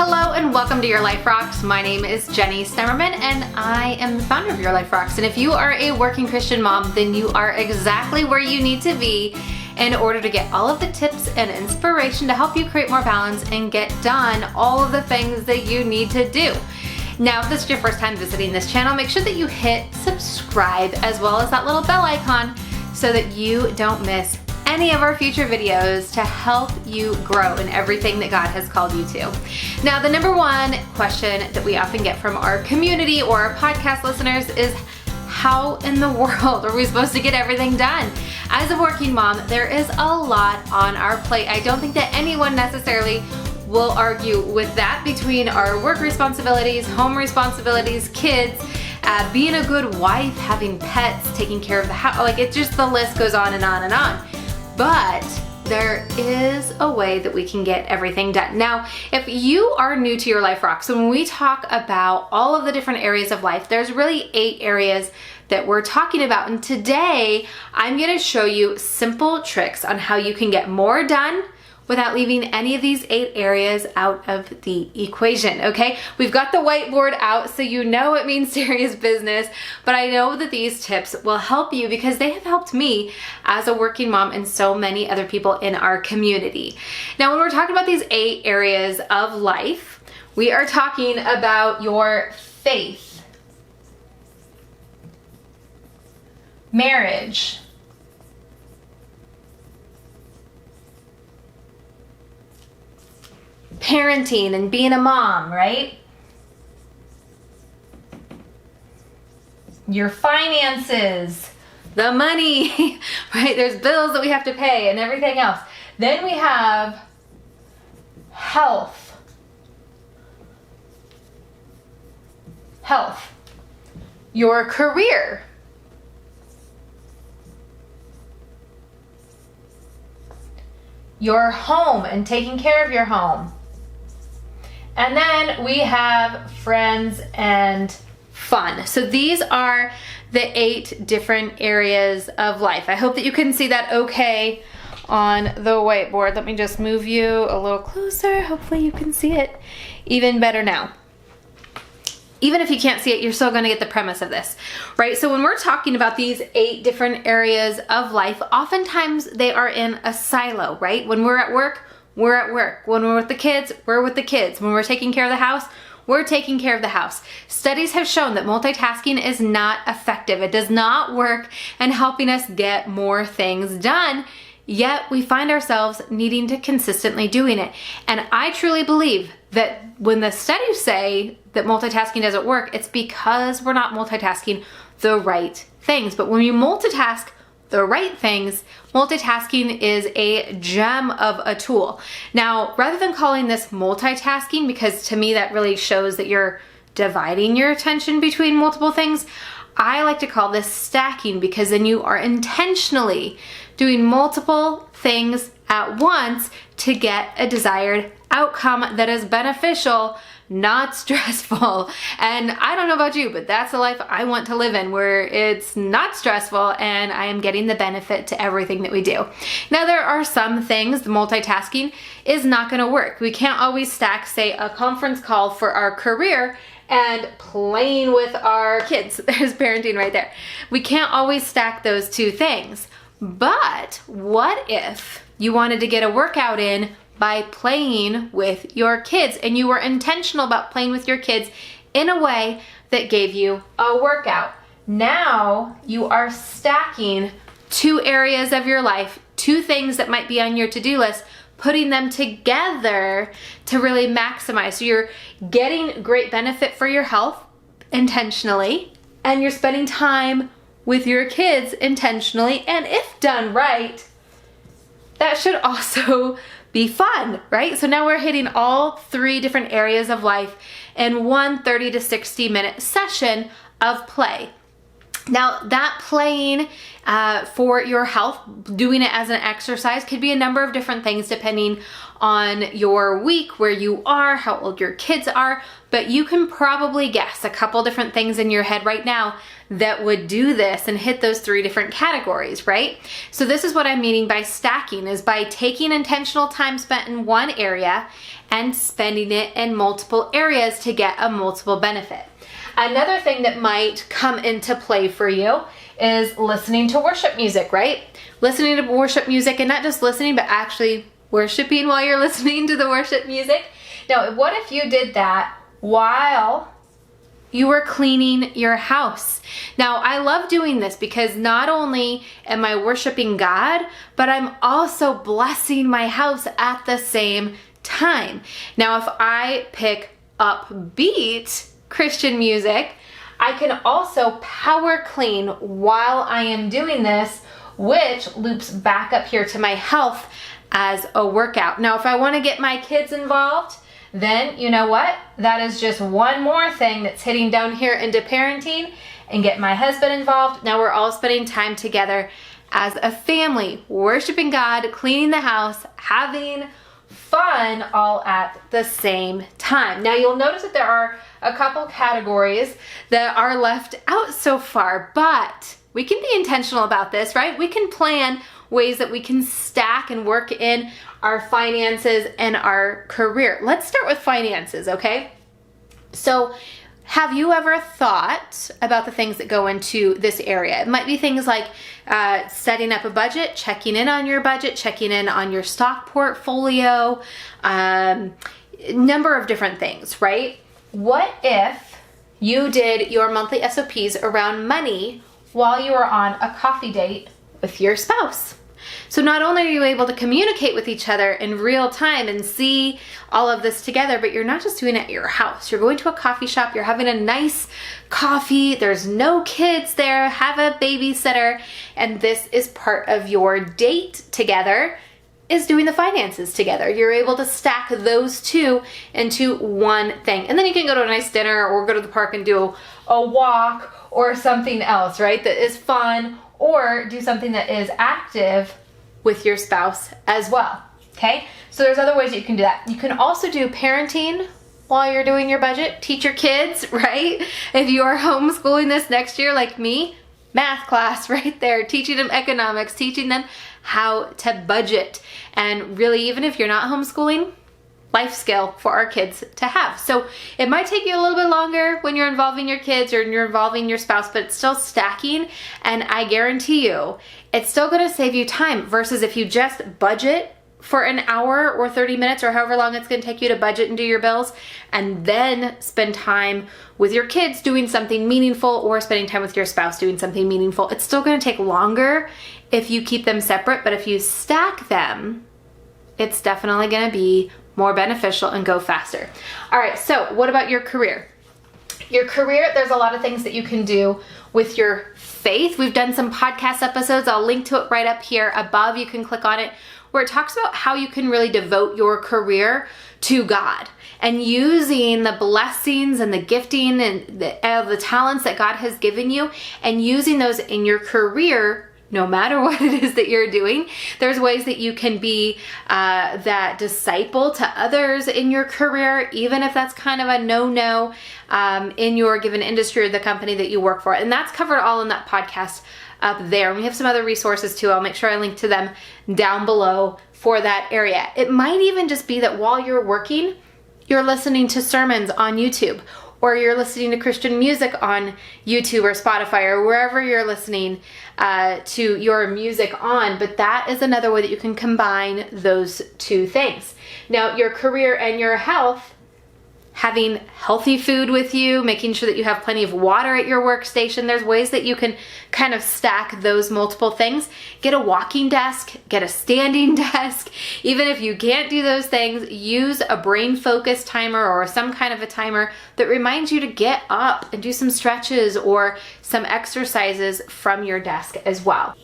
Hello and welcome to Your Life Rocks. My name is Jenny Stemmerman and I am the founder of Your Life Rocks. And if you are a working Christian mom, then you are exactly where you need to be in order to get all of the tips and inspiration to help you create more balance and get done all of the things that you need to do. Now, if this is your first time visiting this channel, make sure that you hit subscribe as well as that little bell icon so that you don't miss any of our future videos to help you grow in everything that God has called you to. Now, the number one question that we often get from our community or our podcast listeners is, how in the world are we supposed to get everything done? As a working mom, there is a lot on our plate. I don't think that anyone necessarily will argue with that, between our work responsibilities, home responsibilities, kids, being a good wife, having pets, taking care of the house. Like, it just, the list goes on and on and on. But there is a way that we can get everything done. Now, if you are new to Your Life Rocks, so when we talk about all of the different areas of life, there's really 8 areas that we're talking about. And today, I'm gonna show you simple tricks on how you can get more done without leaving any of these 8 areas out of the equation, okay? We've got the whiteboard out, so you know it means serious business, but I know that these tips will help you because they have helped me as a working mom and so many other people in our community. Now, when we're talking about these 8 areas of life, we are talking about your faith, marriage, parenting and being a mom, right? Your finances, the money, right? There's bills that we have to pay and everything else. Then we have health. Your career. Your home and taking care of your home. And then we have friends and fun. So these are the 8 different areas of life. I hope that you can see that okay on the whiteboard. Let me just move you a little closer. Hopefully you can see it even better now. Even if you can't see it, you're still gonna get the premise of this, right? So when we're talking about these 8 different areas of life, oftentimes they are in a silo, right? When we're at work, we're at work. When we're with the kids, we're with the kids. When we're taking care of the house, we're taking care of the house. Studies have shown that multitasking is not effective. It does not work in helping us get more things done, yet we find ourselves needing to consistently doing it. And I truly believe that when the studies say that multitasking doesn't work, it's because we're not multitasking the right things. But when you multitask the right things, multitasking is a gem of a tool. Now, rather than calling this multitasking, because to me that really shows that you're dividing your attention between multiple things, I like to call this stacking, because then you are intentionally doing multiple things at once to get a desired outcome that is beneficial, not stressful. And I don't know about you, but that's the life I want to live in, where it's not stressful and I am getting the benefit to everything that we do. Now, there are some things, the multitasking is not gonna work. We can't always stack, say, a conference call for our career and playing with our kids. There's parenting right there. We can't always stack those 2 things. But what if you wanted to get a workout in by playing with your kids, and you were intentional about playing with your kids in a way that gave you a workout? Now you are stacking 2 areas of your life, 2 things that might be on your to-do list, putting them together to really maximize. So you're getting great benefit for your health intentionally, and you're spending time with your kids intentionally, and if done right, that should also be fun, right? So now we're hitting all 3 different areas of life in one 30 to 60 minute session of play. Now that playing for your health, doing it as an exercise, could be a number of different things depending on your week, where you are, how old your kids are, but you can probably guess a couple different things in your head right now that would do this and hit those 3 different categories, right? So this is what I'm meaning by stacking, is by taking intentional time spent in one area and spending it in multiple areas to get a multiple benefit. Another thing that might come into play for you is listening to worship music, right? Listening to worship music, and not just listening, but actually worshiping while you're listening to the worship music. Now, what if you did that while you were cleaning your house? Now, I love doing this because not only am I worshiping God, but I'm also blessing my house at the same time. Now, if I pick upbeat Christian music, I can also power clean while I am doing this, which loops back up here to my health as a workout. Now, if I want to get my kids involved, then you know what? That is just one more thing that's hitting down here into parenting, and get my husband involved. Now we're all spending time together as a family, worshiping God, cleaning the house, having fun all at the same time. Now you'll notice that there are a couple categories that are left out so far, but we can be intentional about this, right? We can plan ways that we can stack and work in our finances and our career. Let's start with finances, okay? So have you ever thought about the things that go into this area? It might be things like setting up a budget, checking in on your budget, checking in on your stock portfolio, number of different things, right? What if you did your monthly SOPs around money while you were on a coffee date with your spouse? So not only are you able to communicate with each other in real time and see all of this together, but you're not just doing it at your house. You're going to a coffee shop, you're having a nice coffee, there's no kids there, have a babysitter, and this is part of your date together, is doing the finances together. You're able to stack those two into one thing. And then you can go to a nice dinner or go to the park and do a walk or something else, right? That is fun, or do something that is active with your spouse as well, okay? So there's other ways that you can do that. You can also do parenting while you're doing your budget. Teach your kids, right? If you are homeschooling this next year like me, math class right there, teaching them economics, teaching them how to budget. And really, even if you're not homeschooling, life skill for our kids to have. So it might take you a little bit longer when you're involving your kids or you're involving your spouse, but it's still stacking, and I guarantee you it's still going to save you time versus if you just budget for an hour or 30 minutes or however long it's going to take you to budget and do your bills, and then spend time with your kids doing something meaningful or spending time with your spouse doing something meaningful. It's still going to take longer if you keep them separate, but if you stack them, it's definitely going to be more beneficial and go faster. All right, so what about your career? Your career, there's a lot of things that you can do with your faith. We've done some podcast episodes. I'll link to it right up here above. You can click on it, where it talks about how you can really devote your career to God and using the blessings and the gifting and the talents that God has given you, and using those in your career. No matter what it is that you're doing, there's ways that you can be that disciple to others in your career, even if that's kind of a no-no in your given industry or the company that you work for. And that's covered all in that podcast up there. And we have some other resources too. I'll make sure I link to them down below for that area. It might even just be that while you're working, you're listening to sermons on YouTube, or you're listening to Christian music on YouTube or Spotify or wherever you're listening to your music on. But that is another way that you can combine those two things. Now, your career and your health, having healthy food with you, making sure that you have plenty of water at your workstation. There's ways that you can kind of stack those multiple things. Get a walking desk, get a standing desk. Even if you can't do those things, use a brain focus timer or some kind of a timer that reminds you to get up and do some stretches or some exercises from your desk as well.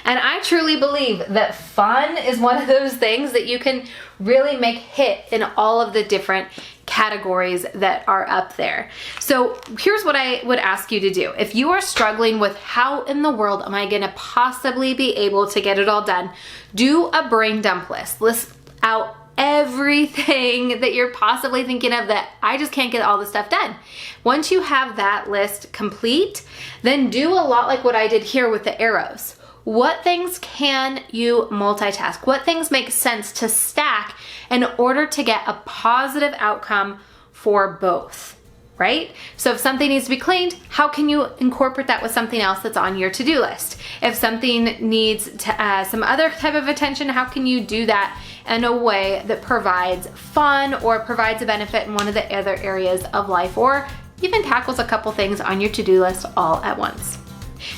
And I truly believe that fun is one of those things that you can really make hit in all of the different categories that are up there. So here's what I would ask you to do. If you are struggling with how in the world am I gonna possibly be able to get it all done, do a brain dump list. List out everything that you're possibly thinking of that I just can't get all this stuff done. Once you have that list complete, then do a lot like what I did here with the arrows. What things can you multitask? What things make sense to stack in order to get a positive outcome for both, right? So if something needs to be cleaned, how can you incorporate that with something else that's on your to-do list? If something needs some other type of attention, how can you do that in a way that provides fun or provides a benefit in one of the other areas of life, or even tackles a couple things on your to-do list all at once?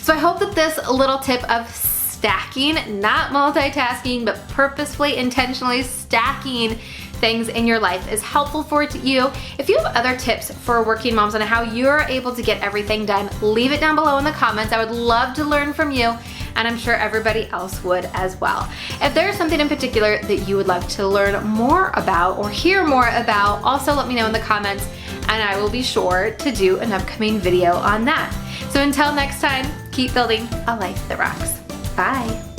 So I hope that this little tip of stacking, not multitasking, but purposefully, intentionally stacking things in your life is helpful for you. If you have other tips for working moms on how you're able to get everything done, leave it down below in the comments. I would love to learn from you, and I'm sure everybody else would as well. If there's something in particular that you would like to learn more about or hear more about, also let me know in the comments, and I will be sure to do an upcoming video on that. So until next time, keep building a life that rocks. Bye.